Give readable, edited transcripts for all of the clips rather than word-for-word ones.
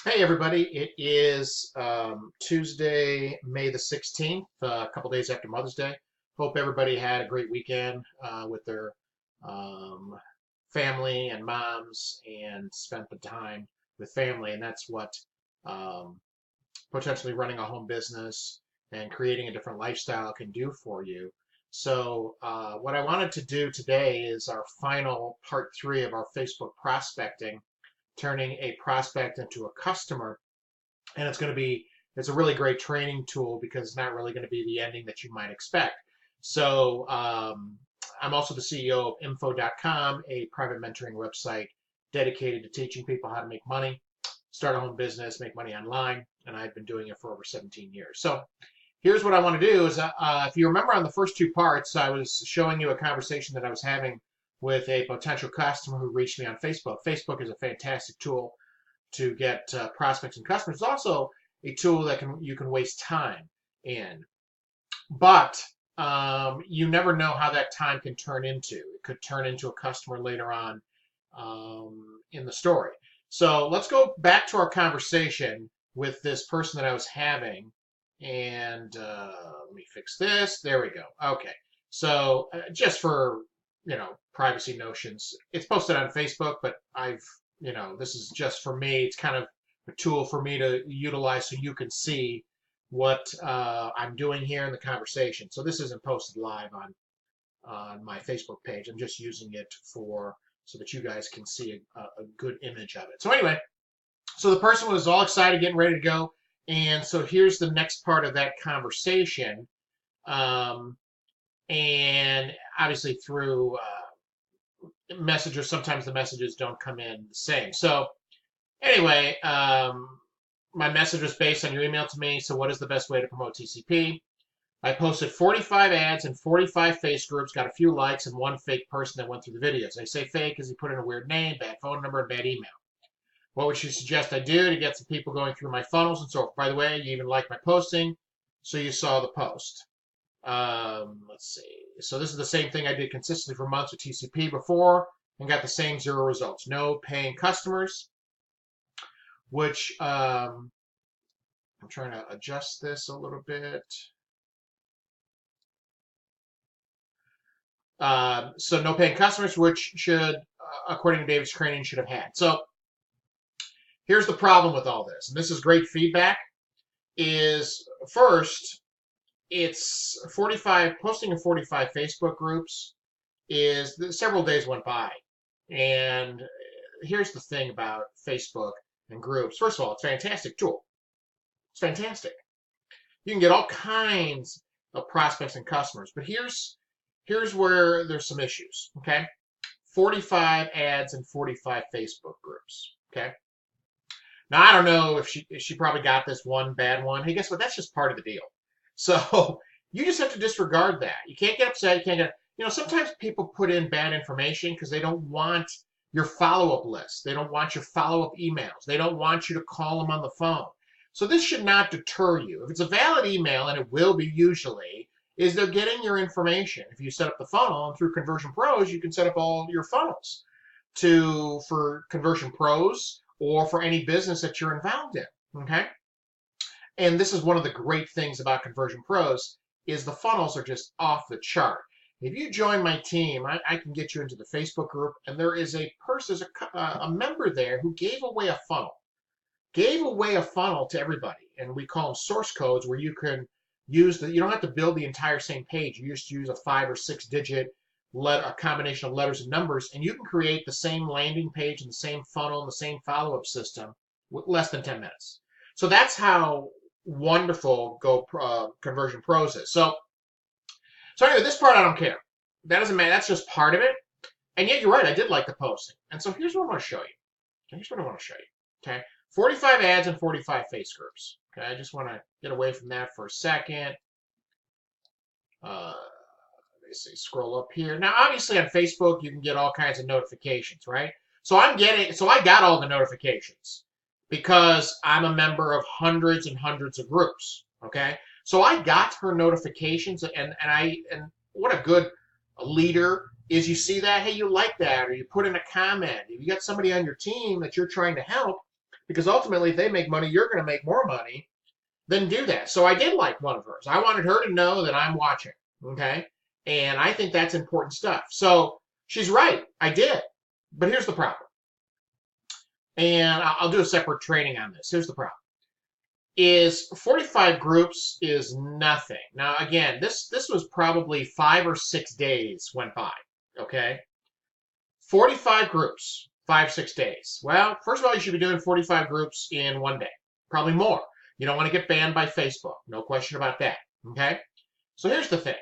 Hey everybody, it is Tuesday, May the 16th, a couple days after Mother's Day. Hope everybody had a great weekend with their um, family and moms and spent the time with family. And that's what um, potentially running a home business and creating a different lifestyle can do for you. So, what I wanted to do today is our final part three of our Facebook prospecting, turning a prospect into a customer, and it's a really great training tool because it's not really going to be the ending that you might expect. So I'm also the CEO of info.com, a private mentoring website dedicated to teaching people how to make money, start a home business, make money online, and I've been doing it for over 17 years. So here's what I want to do is, if you remember on the first two parts, I was showing you a conversation that I was having with a potential customer who reached me on Facebook. Facebook is a fantastic tool to get prospects and customers. It's also a tool that you can waste time in, but you never know how that time can turn into. It could turn into a customer later on in the story. So let's go back to our conversation with this person that I was having, and let me fix this. There we go. Okay. So just for privacy notions, it's posted on Facebook, but this is just for me. It's kind of a tool for me to utilize so you can see what I'm doing here in the conversation. So this isn't posted live on my Facebook page. I'm just using it so that you guys can see a good image of it. So anyway, so the person was all excited, getting ready to go. And so here's the next part of that conversation. And obviously through messages, sometimes the messages don't come in the same. So anyway, my message was based on your email to me. So what is the best way to promote TCP? I posted 45 ads and 45 face groups, got a few likes, and one fake person that went through the videos. I say fake because he put in a weird name, bad phone number, and bad email. What would you suggest I do to get some people going through my funnels and so forth? By the way, you even liked my posting, so you saw the post. Let's see. So this is the same thing I did consistently for months with TCP before and got the same 0 results. No paying customers, which I'm trying to adjust this a little bit. So no paying customers, which should, according to David's training, should have had. So here's the problem with all this, and this is great feedback, is first, it's 45, posting in 45 Facebook groups is several days went by. And here's the thing about Facebook and groups. First of all, it's a fantastic tool. It's fantastic. You can get all kinds of prospects and customers, but here's where there's some issues, okay? 45 ads and 45 Facebook groups, okay? Now, I don't know if she probably got this one bad one. Hey, guess what? That's just part of the deal. So you just have to disregard that. You can't get upset. You can't get, sometimes people put in bad information because they don't want your follow-up list. They don't want your follow-up emails. They don't want you to call them on the phone. So this should not deter you. If it's a valid email, and it will be usually, is they're getting your information. If you set up the funnel, and through Conversion Pros, you can set up all your funnels for Conversion Pros or for any business that you're involved in, okay? And this is one of the great things about Conversion Pros is the funnels are just off the chart. If you join my team, I can get you into the Facebook group, and there is a member there who gave away a funnel. Gave away a funnel to everybody, and we call them source codes, where you can you don't have to build the entire same page. You just use a 5 or 6 digit a combination of letters and numbers, and you can create the same landing page and the same funnel and the same follow-up system with less than 10 minutes. So that's how wonderful Conversion Pros is. So anyway, this part I don't care. That doesn't matter. That's just part of it. And yet you're right. I did like the posting. And so here's what I want to show you. Here's what I want to show you. Okay, 45 ads and 45 face groups. Okay, I just want to get away from that for a second. Let me see. Scroll up here. Now, obviously on Facebook you can get all kinds of notifications, right? So I got all the notifications because I'm a member of hundreds and hundreds of groups. Okay, so I got her notifications, and what a good leader is. You see that, hey, you like that, or you put in a comment. If you got somebody on your team that you're trying to help, because ultimately if they make money, you're going to make more money. Then do that. So I did like one of hers. I wanted her to know that I'm watching, okay? And I think that's important stuff. So she's right. I did. But here's the problem. And I'll do a separate training on this. Here's the problem. Is 45 groups is nothing. Now, again, this was probably 5 or 6 days went by, okay? 45 groups, 5, 6 days. Well, first of all, you should be doing 45 groups in one day, probably more. You don't want to get banned by Facebook, no question about that, okay? So here's the thing,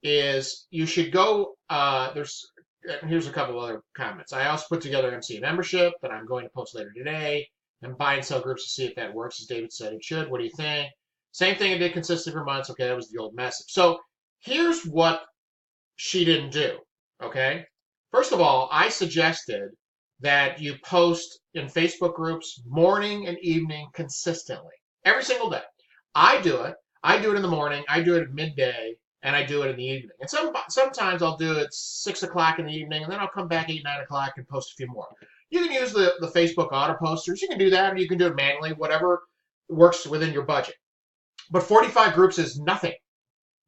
is you should go, here's a couple other comments. I also put together MCA membership that I'm going to post later today, and buy and sell groups to see if that works, as David said it should. What do you think? Same thing, it did consistent for months. Okay, that was the old message. So here's what she didn't do, okay? First of all, I suggested that you post in Facebook groups morning and evening consistently, every single day. I do it. I do it in the morning. I do it at midday, and I do it in the evening. And sometimes I'll do it 6 o'clock in the evening, and then I'll come back 8, 9 o'clock and post a few more. You can use the Facebook auto posters. You can do that, or you can do it manually, whatever works within your budget. But 45 groups is nothing.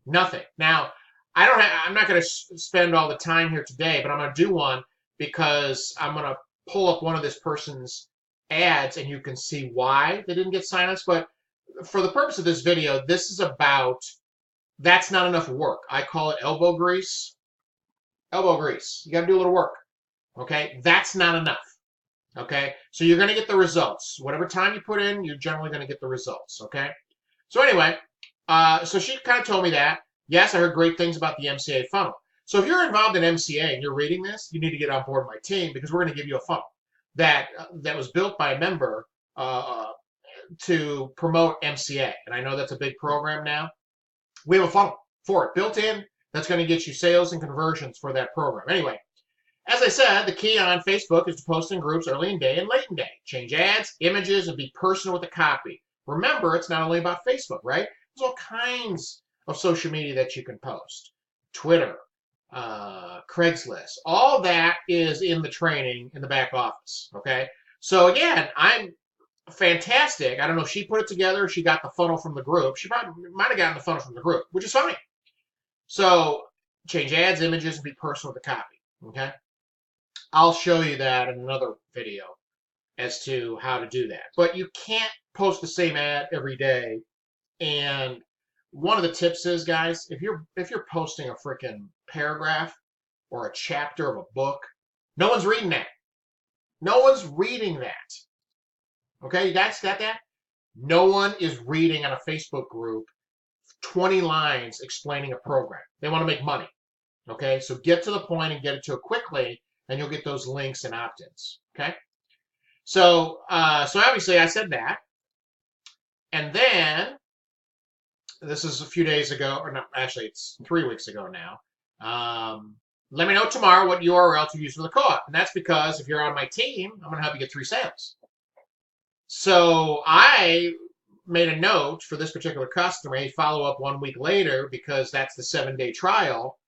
Nothing. Now, I'm not going to spend all the time here today, but I'm going to do one because I'm going to pull up one of this person's ads and you can see why they didn't get signups. But for the purpose of this video, this is about that's not enough work. I call it elbow grease. Elbow grease. You got to do a little work. Okay? That's not enough. Okay? So you're going to get the results. Whatever time you put in, you're generally going to get the results. Okay? So anyway, so she kind of told me that. Yes, I heard great things about the MCA funnel. So if you're involved in MCA and you're reading this, you need to get on board my team because we're going to give you a funnel that was built by a member to promote MCA. And I know that's a big program now. We have a funnel for it built in that's going to get you sales and conversions for that program. Anyway, as I said, the key on Facebook is to post in groups early in day and late in day. Change ads, images, and be personal with the copy. Remember, it's not only about Facebook, right? There's all kinds of social media that you can post. Twitter, Craigslist, all that is in the training in the back office, okay? So again, I'm fantastic. I don't know if she put it together, she got the funnel from the group. She probably might have gotten the funnel from the group, which is fine. So change ads, images, and be personal with the copy, okay? I'll show you that in another video as to how to do that. But you can't post the same ad every day. And one of the tips is, guys, if you're posting a freaking paragraph or a chapter of a book, no one's reading that. No one's reading that. Okay, you guys got that? No one is reading on a Facebook group 20 lines explaining a program. They want to make money. Okay, so get to the point and get it to it quickly, and you'll get those links and opt-ins. Okay, so obviously I said that, and then this is a few days ago, or no, actually it's 3 weeks ago now. Let me know tomorrow what URL to use for the co-op, and that's because if you're on my team, I'm going to help you get 3 sales. So I made a note for this particular customer, hey, follow up 1 week later because that's the 7-day trial,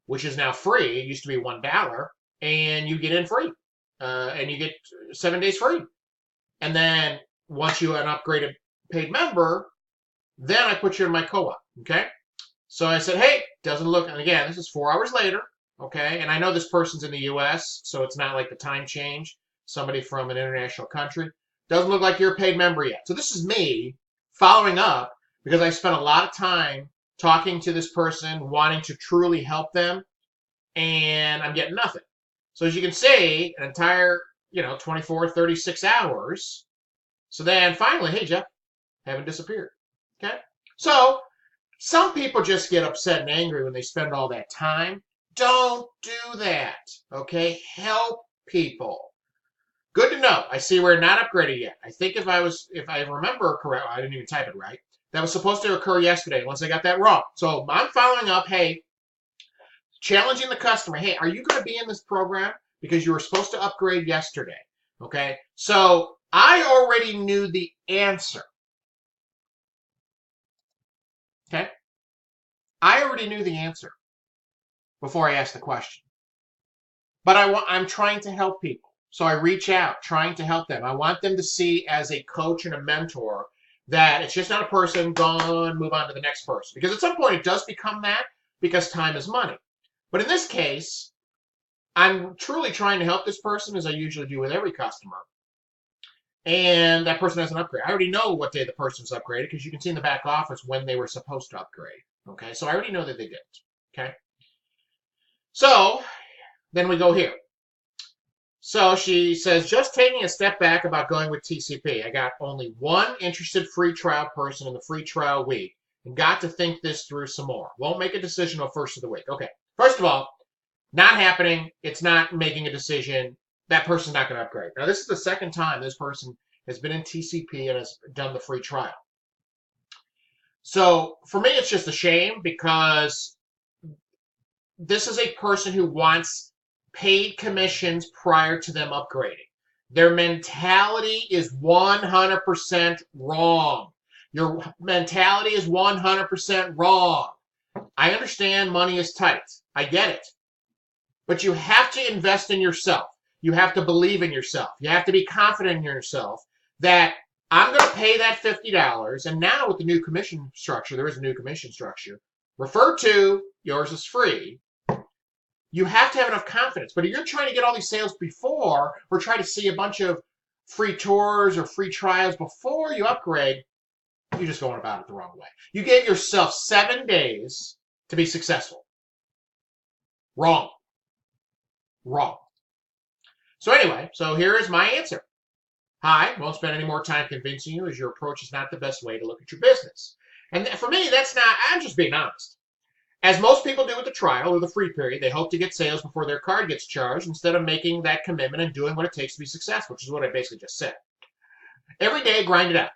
which is now free. It used to be $1, and you get in free, and you get 7 days free. And then once you're an upgraded paid member, then I put you in my co-op, okay? So I said, hey, doesn't look, and again, this is 4 hours later, okay? And I know this person's in the U.S., so it's not like the time change, somebody from an international country. Doesn't look like you're a paid member yet. So this is me following up because I spent a lot of time talking to this person, wanting to truly help them, and I'm getting nothing. So as you can see, an entire, 24, 36 hours. So then finally, hey, Jeff, haven't disappeared. Okay? So some people just get upset and angry when they spend all that time. Don't do that. Okay? Help people. Good to know. I see we're not upgraded yet. I think if I remember correctly, I didn't even type it right. That was supposed to occur yesterday, unless I got that wrong. So I'm following up, hey, challenging the customer, hey, are you going to be in this program? Because you were supposed to upgrade yesterday. Okay? So I already knew the answer. Okay? I already knew the answer before I asked the question. But I'm trying to help people. So I reach out trying to help them. I want them to see as a coach and a mentor that it's just not a person, gone, move on to the next person. Because at some point it does become that because time is money. But in this case, I'm truly trying to help this person as I usually do with every customer. And that person has an upgrade. I already know what day the person's upgraded because you can see in the back office when they were supposed to upgrade. Okay, so I already know that they didn't. Okay, so then we go here. So she says, just taking a step back about going with TCP. I got only one interested free trial person in the free trial week and got to think this through some more. Won't make a decision till first of the week. Okay, first of all, not happening. It's not making a decision. That person's not going to upgrade. Now, this is the second time this person has been in TCP and has done the free trial. So for me, it's just a shame because this is a person who wants paid commissions prior to them upgrading. Their mentality is 100% wrong. Your mentality is 100% wrong. I understand money is tight. I get it. But you have to invest in yourself. You have to believe in yourself. You have to be confident in yourself that I'm going to pay that $50. And now with the new commission structure, there is a new commission structure. Refer to, yours is free. You have to have enough confidence. But if you're trying to get all these sales before, or try to see a bunch of free tours or free trials before you upgrade, you're just going about it the wrong way. You gave yourself 7 days to be successful. Wrong. Wrong. So anyway, so here is my answer. Hi, won't spend any more time convincing you as your approach is not the best way to look at your business. And for me, that's not, I'm just being honest. As most people do with the trial or the free period, they hope to get sales before their card gets charged instead of making that commitment and doing what it takes to be successful, which is what I basically just said. Every day, grind it out.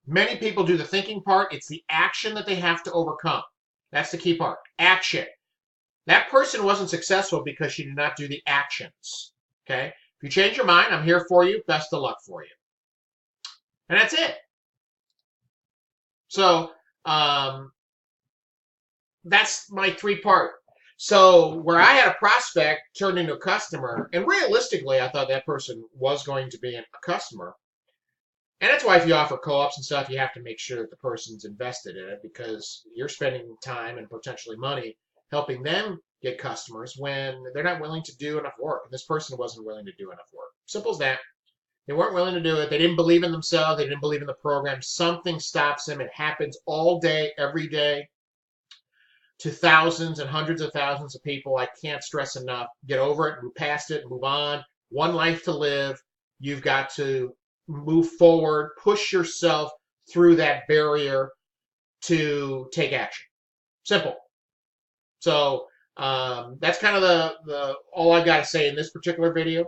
Many people do the thinking part. It's the action that they have to overcome. That's the key part. Action. That person wasn't successful because she did not do the actions. Okay? If you change your mind, I'm here for you. Best of luck for you. And that's it. So, that's my 3-part. So where I had a prospect turned into a customer, and realistically, I thought that person was going to be a customer. And that's why if you offer co-ops and stuff, you have to make sure that the person's invested in it because you're spending time and potentially money helping them get customers when they're not willing to do enough work. And this person wasn't willing to do enough work. Simple as that. They weren't willing to do it. They didn't believe in themselves. They didn't believe in the program. Something stops them. It happens all day, every day to thousands and hundreds of thousands of people. I can't stress enough. Get over it, move past it, move on. One life to live. You've got to move forward, push yourself through that barrier to take action. Simple. So that's kind of the all I got to say in this particular video.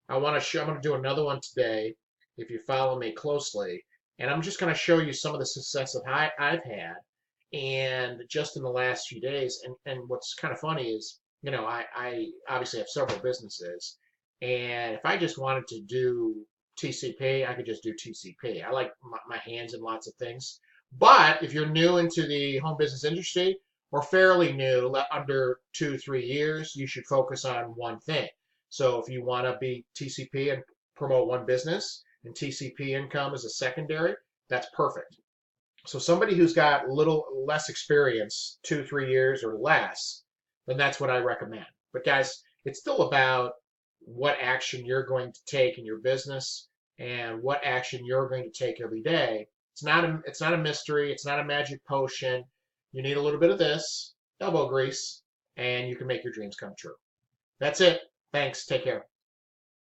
I'm going to do another one today if you follow me closely, and I'm just going to show you some of the success that I've had, and just in the last few days. And what's kind of funny is, you know, I obviously have several businesses, and if I just wanted to do TCP, I could just do TCP. I like my hands in lots of things. But if you're new into the home business industry, or fairly new, under 2-3 years, you should focus on one thing. So if you want to be TCP and promote one business, and TCP income is a secondary, that's perfect. So somebody who's got a little less experience, 2-3 years or less, then that's what I recommend. But guys, it's still about what action you're going to take in your business and what action you're going to take every day. It's not a mystery. It's not a magic potion. You need a little bit of this, elbow grease, and you can make your dreams come true. That's it. Thanks. Take care.